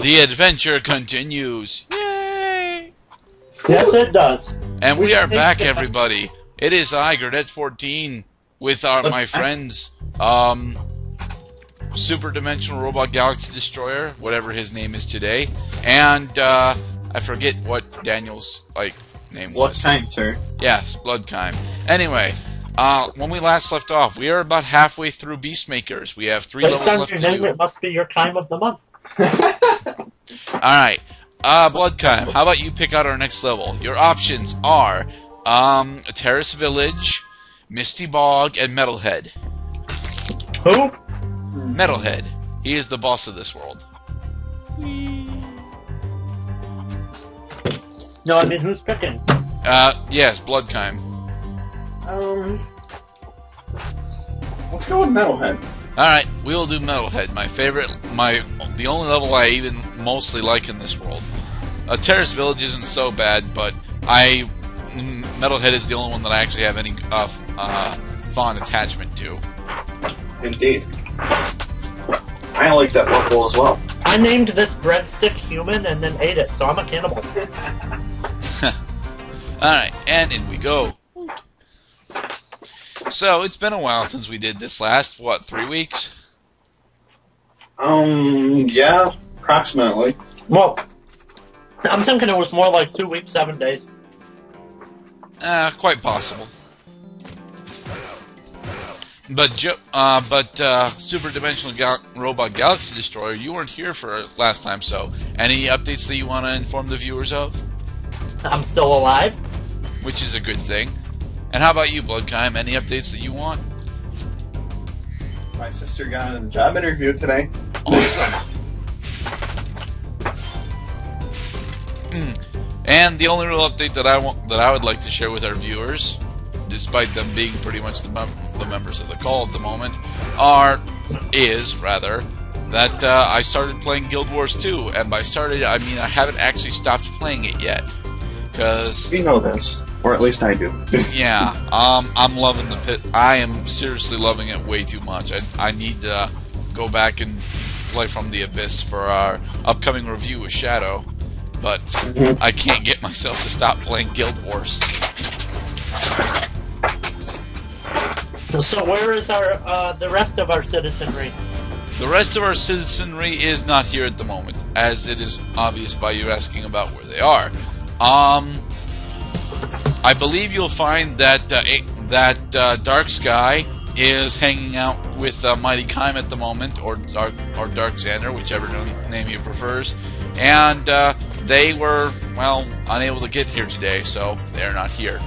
The adventure continues. Yay! Yes, it does. And we are back, everybody. It is I, Gerdat14, with my friends, Super Dimensional Robot Galaxy Destroyer, whatever his name is today, and I forget what Daniel's name was. Bloodkime, sir. Yes, Bloodkime. Anyway, when we last left off, we are about halfway through Beastmakers. We have 3 levels left to do. It must be your time of the month. Alright, Bloodkime, how about you pick out our next level? Your options are Terrace Village, Misty Bog, and Metalhead. Who? Metalhead. He is the boss of this world. No, I mean, who's picking? Yes, Bloodkime. Let's go with Metalhead. Alright, we'll do Metalhead, my favorite, the only level I even mostly like in this world. Terrace Village isn't so bad, but Metalhead is the only one that I actually have any fond attachment to. Indeed. I like that level as well. I named this breadstick human and then ate it, so I'm a cannibal. Alright, and in we go. So, it's been a while since we did this last, what, 3 weeks? Yeah, approximately. Well, I'm thinking it was more like 2 weeks, 7 days. Quite possible. But Super Dimensional Robot Galaxy Destroyer, you weren't here for last time, so any updates that you want to inform the viewers of? I'm still alive. Which is a good thing. And how about you, Bloodkime? Any updates that you want? My sister got a job interview today. Awesome. And the only real update that I would like to share with our viewers, despite them being pretty much the members of the call at the moment, is that I started playing Guild Wars 2, and by started I mean I haven't actually stopped playing it yet, because we know this, or at least I do. Yeah, I'm loving the pit. I am seriously loving it way too much. I need to go back and play from the Abyss for our upcoming review with Shadow, but I can't get myself to stop playing Guild Wars. So where is the rest of our citizenry? The rest of our citizenry is not here at the moment, as it is obvious by you asking about where they are. I believe you'll find that Dark Sky is hanging out with Mighty Kime at the moment, or Dark Xander, whichever name he prefers, and they were, well, unable to get here today, so they're not here.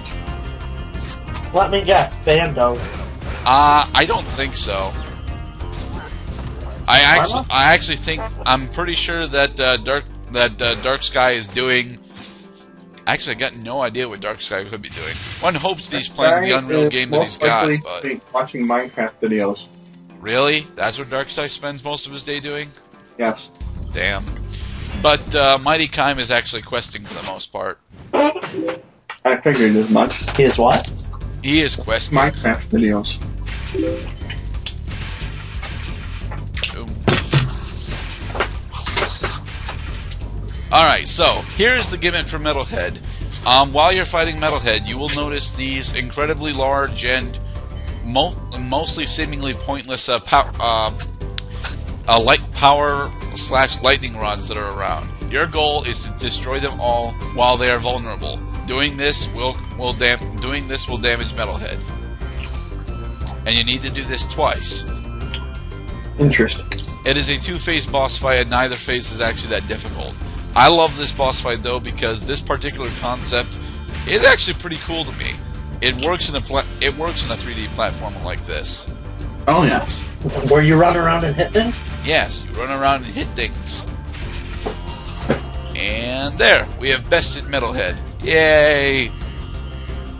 Let me guess, Bando. I don't think so. I'm pretty sure that Dark Sky is doing. Actually, I got no idea what Dark Sky could be doing. One hopes that he's playing the Unreal game that he's got, but watching Minecraft videos. Really? That's what Dark Sky spends most of his day doing? Yes. Damn. But Mighty Kime is actually questing for the most part. I figured as much. He is what? He is questing. Minecraft videos. Alright, so, here's the gimmick for Metalhead. While you're fighting Metalhead, you will notice these incredibly large and mostly seemingly pointless light power / lightning rods that are around. Your goal is to destroy them all while they are vulnerable. Doing this will damage Metalhead. And you need to do this twice. Interesting. It is a 2-phase boss fight, and neither phase is actually that difficult. I love this boss fight though because this particular concept is actually pretty cool to me. It works in a 3D platformer like this. Oh yes. Where you run around and hit things? Yes, you run around and hit things. And there, we have bested Metalhead. Yay!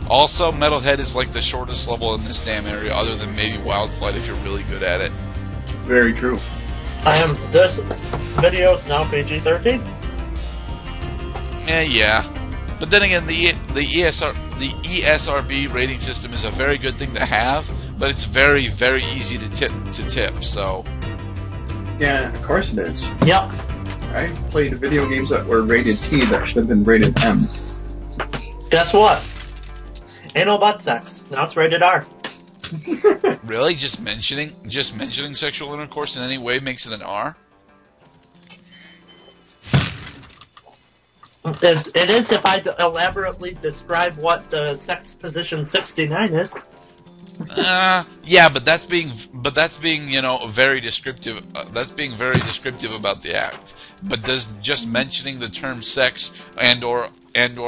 Also, Metalhead is like the shortest level in this damn area, other than maybe Wildflight if you're really good at it. Very true. This video is now PG-13. Yeah. But then again, the ESRB rating system is a very good thing to have, but it's very, very easy to tip. So. Yeah, of course it is. Yep. I played video games that were rated T that should have been rated M. Guess what? Ain't no butt sex. Now it's rated R. Really? Just mentioning sexual intercourse in any way makes it an R? It is if I elaborately describe what the sex position 69 is. Yeah, but that's being very descriptive. That's being very descriptive about the act. But does just mentioning the term sex and or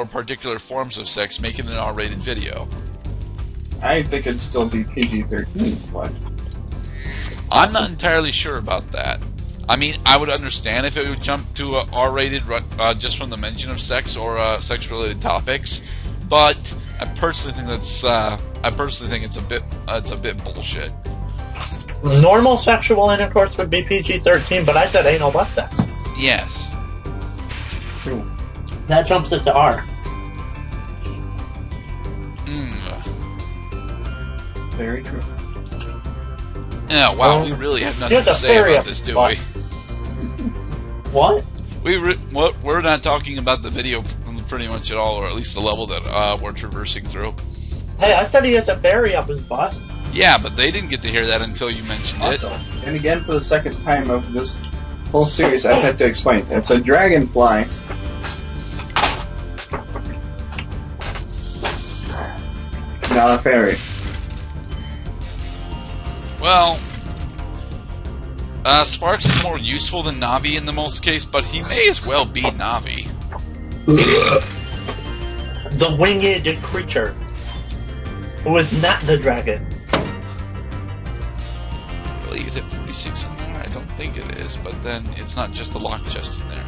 particular forms of sex make it an R-rated video? I think it'd still be PG-13, but I'm not entirely sure about that. I mean, I would understand if it would jump to a R-rated just from the mention of sex or sex-related topics, but I personally think it's a bit bullshit. Normal sexual intercourse would be PG-13, but I said ain't no butt sex. Yes. true. That jumps it to R. Very true. Yeah, wow, we really have nothing to say about this, do we? What? We're not talking about the video pretty much at all, or at least the level that we're traversing through. Hey, I said he has a berry up his butt. Yeah, but they didn't get to hear that until you mentioned it. And again, for the second time of this whole series, I've had to explain. It's a dragonfly. Not a fairy. Well, Sparks is more useful than Navi in the most case, but he may as well be Navi. The winged creature, who is not the dragon. Really, is it 46 in there? I don't think it is, but then it's not just the lock chest in there.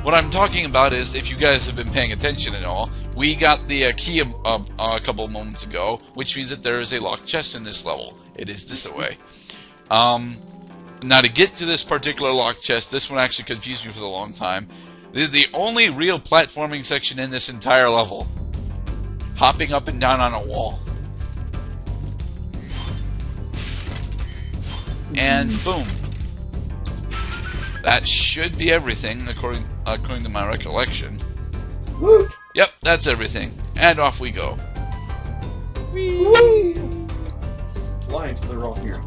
What I'm talking about is, if you guys have been paying attention at all, we got the key a couple moments ago, which means that there is a locked chest in this level. It is this way. Now, to get to this particular locked chest, this one actually confused me for a long time. The only real platforming section in this entire level. Hopping up and down on a wall. And boom. That should be everything, according to my recollection. Woo! Yep, that's everything. And off we go. Whee! Flying to the roll here.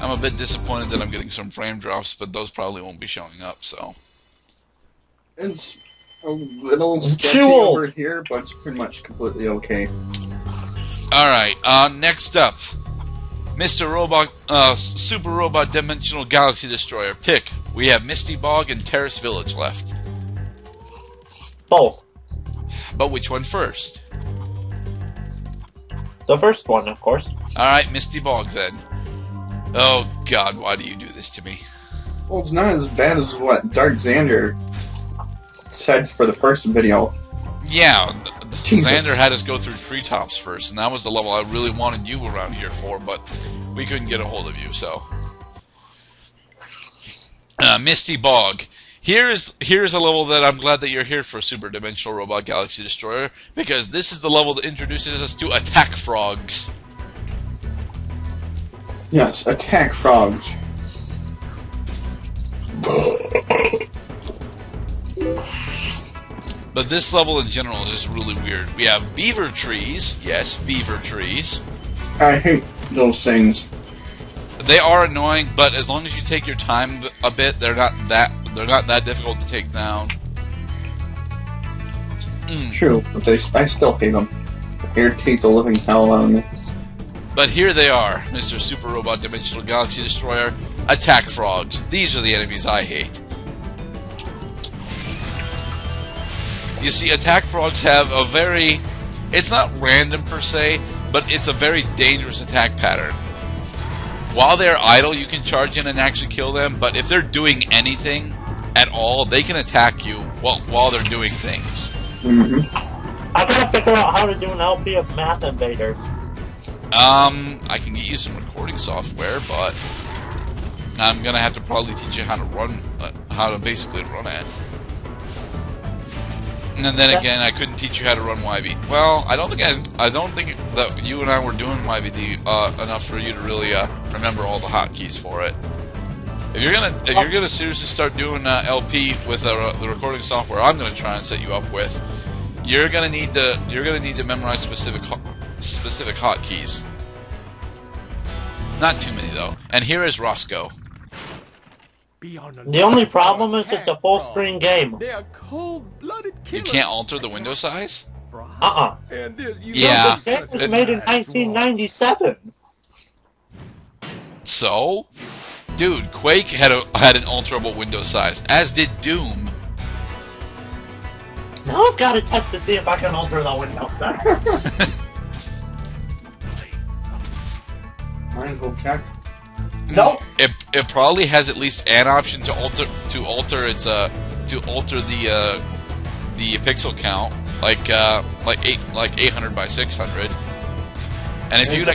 I'm a bit disappointed that I'm getting some frame drops, but those probably won't be showing up, so. It's a little sketchy old. over here, but it's pretty much completely okay. Alright, next up. Mr. Roebuck, Super Robot Dimensional Galaxy Destroyer. Pick. We have Misty Bog and Terrace Village left. Both. But which one first? The first one, of course. Alright, Misty Bog then. Oh god, why do you do this to me? Well, it's not as bad as what Dark Xander said for the first video. Yeah, Jesus. Xander had us go through treetops first, and that was the level I really wanted you around here for, but we couldn't get a hold of you, so. Misty Bog. Here's a level that I'm glad that you're here for, Super Dimensional Robot Galaxy Destroyer, because this is the level that introduces us to attack frogs. Yes, attack frogs. But this level in general is just really weird. We have beaver trees. Yes, beaver trees. I hate those things. They are annoying, but as long as you take your time a bit, they're not that difficult to take down. True, but I still hate them. They irritate the living hell out of me. But here they are, Mr. Super Robot Dimensional Galaxy Destroyer. Attack frogs. These are the enemies I hate. You see, attack frogs have a very... It's not random per se, but it's a very dangerous attack pattern. While they're idle, you can charge in and actually kill them, but if they're doing anything at all, they can attack you while they're doing things. I gotta figure out how to do an LP of Math Invaders. I can get you some recording software, but I'm gonna have to probably teach you how to basically run it. And then again, I couldn't teach you how to run YB. Well, I don't think that you and I were doing YBD enough for you to really remember all the hotkeys for it. If you're gonna seriously start doing LP with the recording software I'm gonna try and set you up with, you're gonna need to memorize specific hotkeys. Not too many though. And here is Roscoe. The only problem is it's a full-screen game. They're cold-blooded You killers. can't alter the window size? And Yeah. The game was made in 1997. So, dude, Quake had an alterable window size, as did Doom. Now I've got to test to see if I can alter the window size. Might as well check. Nope. It probably has at least an option to alter the pixel count, like 800 by 600. And if you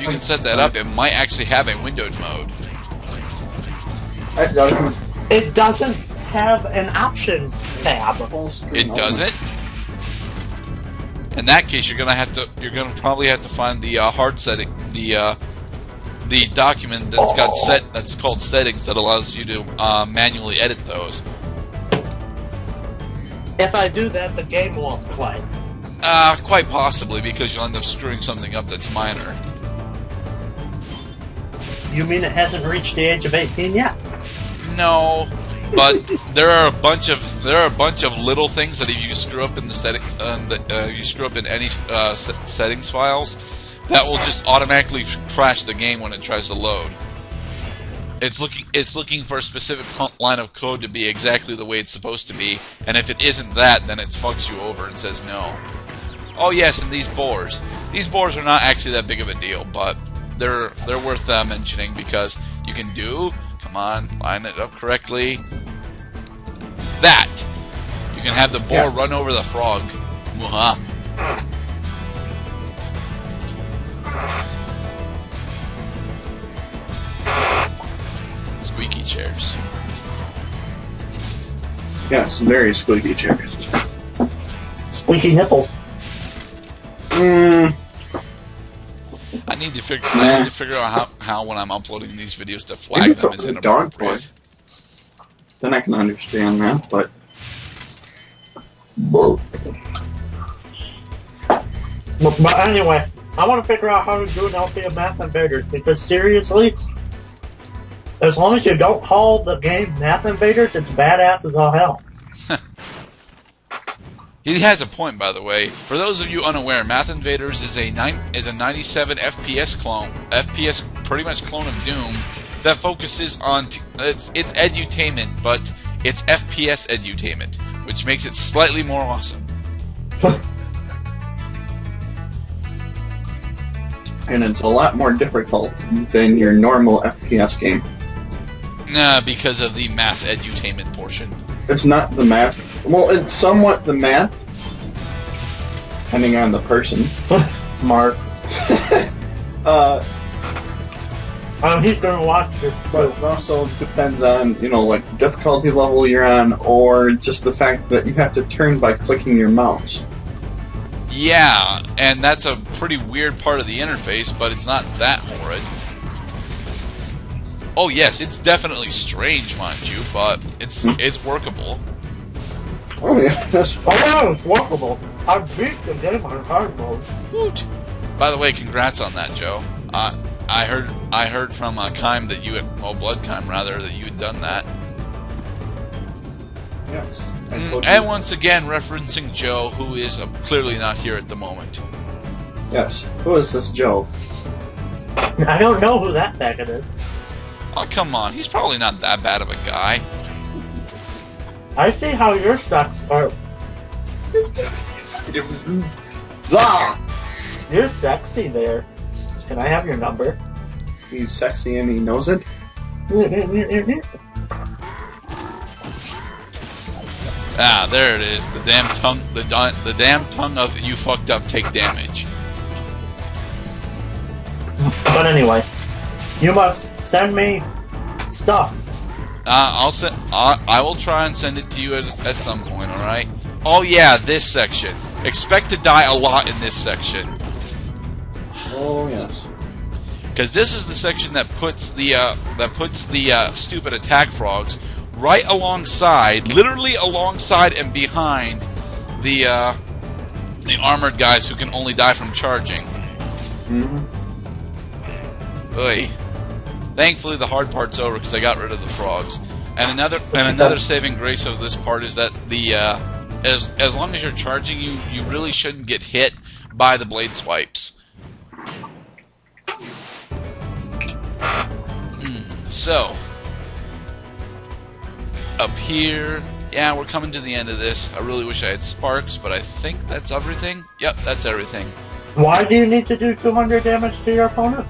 can set that up, it might actually have a windowed mode. It doesn't have an options tab. It doesn't. In that case, you're gonna probably have to find the hard setting, the document that's called settings that allows you to manually edit those. If I do that, the game won't play. Quite possibly, because you'll end up screwing something up that's minor. You mean it hasn't reached the age of 18 yet? No, but there are a bunch of little things that if you screw up in the setting, you screw up in any settings files, that will just automatically crash the game when it tries to load. It's looking for a specific line of code to be exactly the way it's supposed to be, and if it isn't that, then it fucks you over and says no. Oh yes, and these boars. These boars are not actually that big of a deal, but they're worth mentioning because you can do. Come on, line it up correctly. That you can have the boar run over the frog. Muha. Squeaky chairs. Yes, very squeaky chairs. Squeaky nipples. Mm. I need to figure out how when I'm uploading these videos to flag them as inappropriate. Then I can understand that, but anyway, I want to figure out how to do an LP of Math Invaders, because seriously, as long as you don't call the game Math Invaders, it's badass as all hell. He has a point, by the way. For those of you unaware, Math Invaders is a 97 FPS pretty much clone of Doom that focuses on it's edutainment, but it's FPS edutainment, which makes it slightly more awesome. and it's a lot more difficult than your normal FPS game. Nah, because of the math edutainment portion. It's not the math. Well, it's somewhat the math, depending on the person. Mark. He's gonna watch this, but it also depends on, you know, like difficulty level you're on, or just the fact that you have to turn by clicking your mouse. Yeah, and that's a pretty weird part of the interface, but it's not that horrid. Oh yes, it's definitely strange, mind you, but it's workable. Oh yeah, it's workable. I beat the game on hard mode. Woot! By the way, congrats on that, Joe. I heard from Kime that you had, Blood Kime rather, that you had done that. Yes. And once again, referencing Joe, who is clearly not here at the moment. Yes. Who is this Joe? I don't know who that faggot is. Oh, come on. He's probably not that bad of a guy. I see how your stocks are. You're sexy there. Can I have your number? He's sexy and he knows it. Ah, there it is. The damn tongue. The damn tongue of you fucked up. Take damage. But anyway, you must send me stuff. I will try and send it to you at some point. All right. Oh yeah, this section. Expect to die a lot in this section. Oh yes. because this is the section that puts the stupid attack frogs right alongside, literally alongside and behind the armored guys who can only die from charging. Oy. Thankfully, the hard part's over because I got rid of the frogs. And another saving grace of this part is that the as long as you're charging, you really shouldn't get hit by the blade swipes. So up here, yeah, we're coming to the end of this. I really wish I had sparks, but I think that's everything. Yep, that's everything. Why do you need to do 200 damage to your opponent?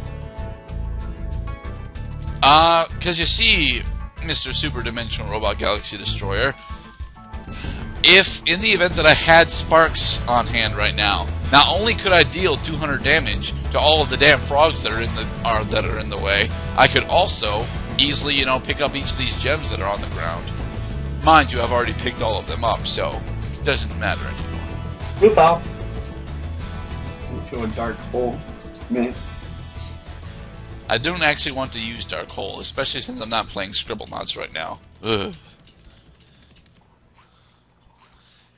Because you see, Mr. Super Dimensional Robot Galaxy Destroyer, if in the event that I had sparks on hand right now, not only could I deal 200 damage to all of the damn frogs that are in the way, I could also easily, you know, pick up each of these gems that are on the ground. Mind you, I've already picked all of them up, so it doesn't matter anymore. You fell into a dark hole, man. I don't actually want to use Dark Hole, especially since I'm not playing Scribblenauts right now. Ugh.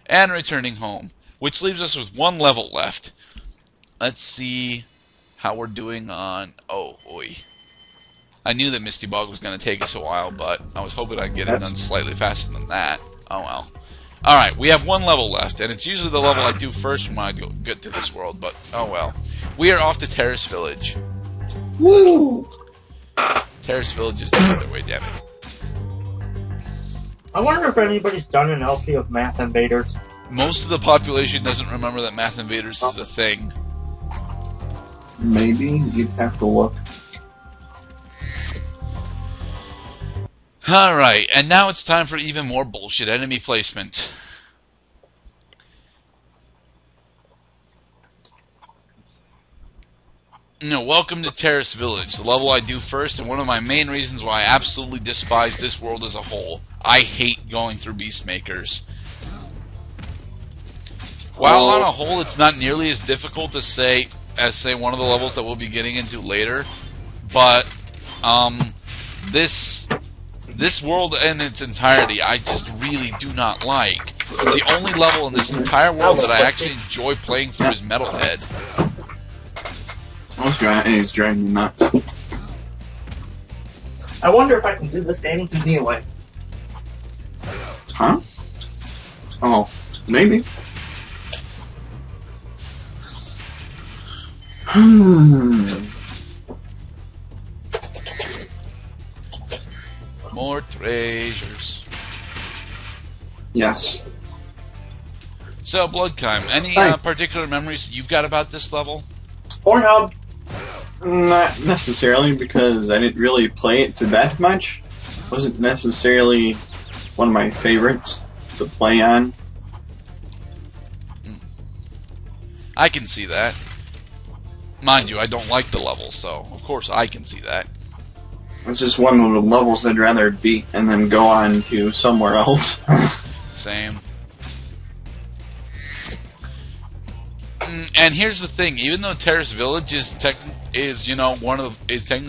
And returning home, which leaves us with one level left. Let's see how we're doing on... Oh, boy. I knew that Misty Bog was going to take us a while, but I was hoping I'd get it done slightly faster than that. Oh, well. Alright, we have one level left, and it's usually the level I do first when I get to this world, but oh well. We are off to Terrace Village. Woo! Terrace Village is the other way, damn it. I wonder if anybody's done an LP of Math Invaders. Most of the population doesn't remember that Math Invaders is a thing. Maybe. You'd have to look. Alright, and now it's time for even more bullshit enemy placement. No, welcome to Terrace Village, the level I do first, and one of my main reasons why I absolutely despise this world as a whole. I hate going through Beastmakers. While on a whole, it's not nearly as difficult as say one of the levels that we'll be getting into later, but this world in its entirety, I just really do not like. The only level in this entire world that I actually enjoy playing through is Metalhead. He's driving me nuts. I wonder if I can do this game anyway. Huh? Oh, maybe. More treasures. Yes. So, Bloodkime, any particular memories you've got about this level? Pornhub. Not necessarily, because I didn't really play it to that much. Wasn't necessarily one of my favorites to play on. I can see that. Mind you, I don't like the level, so of course I can see that. It's just one of the levels I'd rather beat and then go on to somewhere else. Same. And here's the thing: even though Terrace Village is technically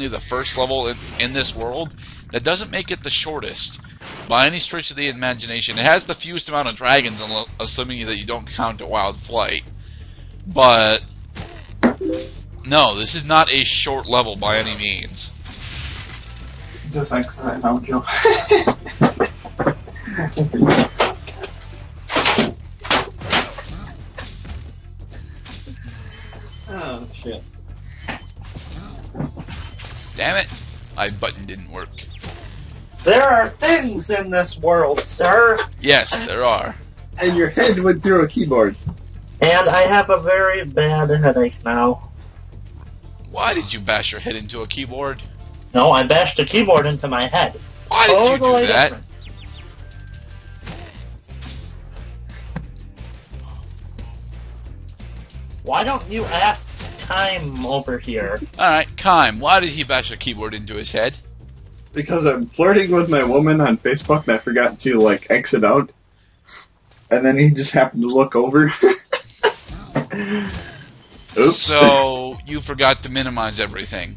the first level in this world, that doesn't make it the shortest by any stretch of the imagination. It has the fewest amount of dragons, assuming that you don't count a wild flight. But no, this is not a short level by any means. Just like that, how Joe. Oh shit! Damn it! My button didn't work. There are things in this world, sir. Yes, there are. And your head went through a keyboard. And I have a very bad headache now. Why did you bash your head into a keyboard? No, I bashed a keyboard into my head. Why did you do that? Different. Why don't you ask Time over here? Alright, Kime, why did he bash a keyboard into his head? Because I'm flirting with my woman on Facebook and I forgot to, like, exit out. And then he just happened to look over. Oops. So, you forgot to minimize everything.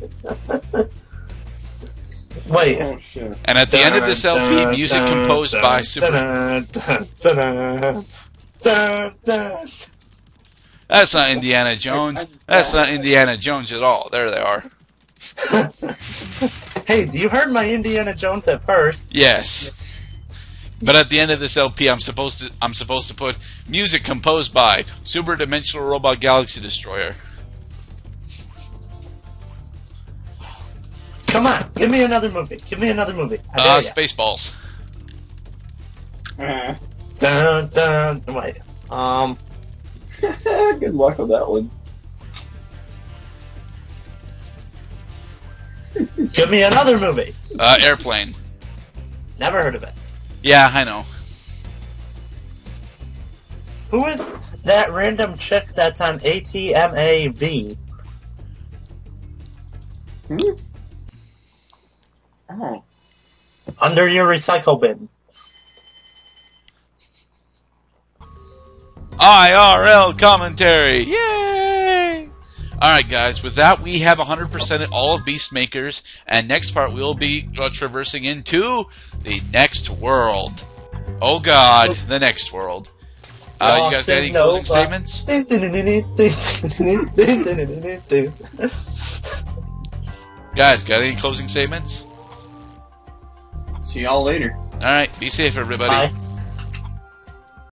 Wait. Oh shit. And at the end of this LP, music composed by Super... That's not Indiana Jones. That's not Indiana Jones at all. There they are. Hey, you heard my Indiana Jones at first. Yes. But at the end of this LP, I'm supposed to put music composed by Super Dimensional Robot Galaxy Destroyer. Come on, give me another movie. Give me another movie. I dare ya. Spaceballs. Dun, dun, wait. Good luck with that one. Give me another movie. Airplane. Never heard of it. Yeah, I know. Who is that random chick that's on ATMAV? Oh. Under your recycle bin. IRL Commentary. Yay! Alright guys, with that we have 100% all of Beastmakers, and next part we'll be traversing into the next world. Oh god, the next world. You guys got any closing statements? Guys, got any closing statements? See y'all later. Alright, be safe everybody. Bye.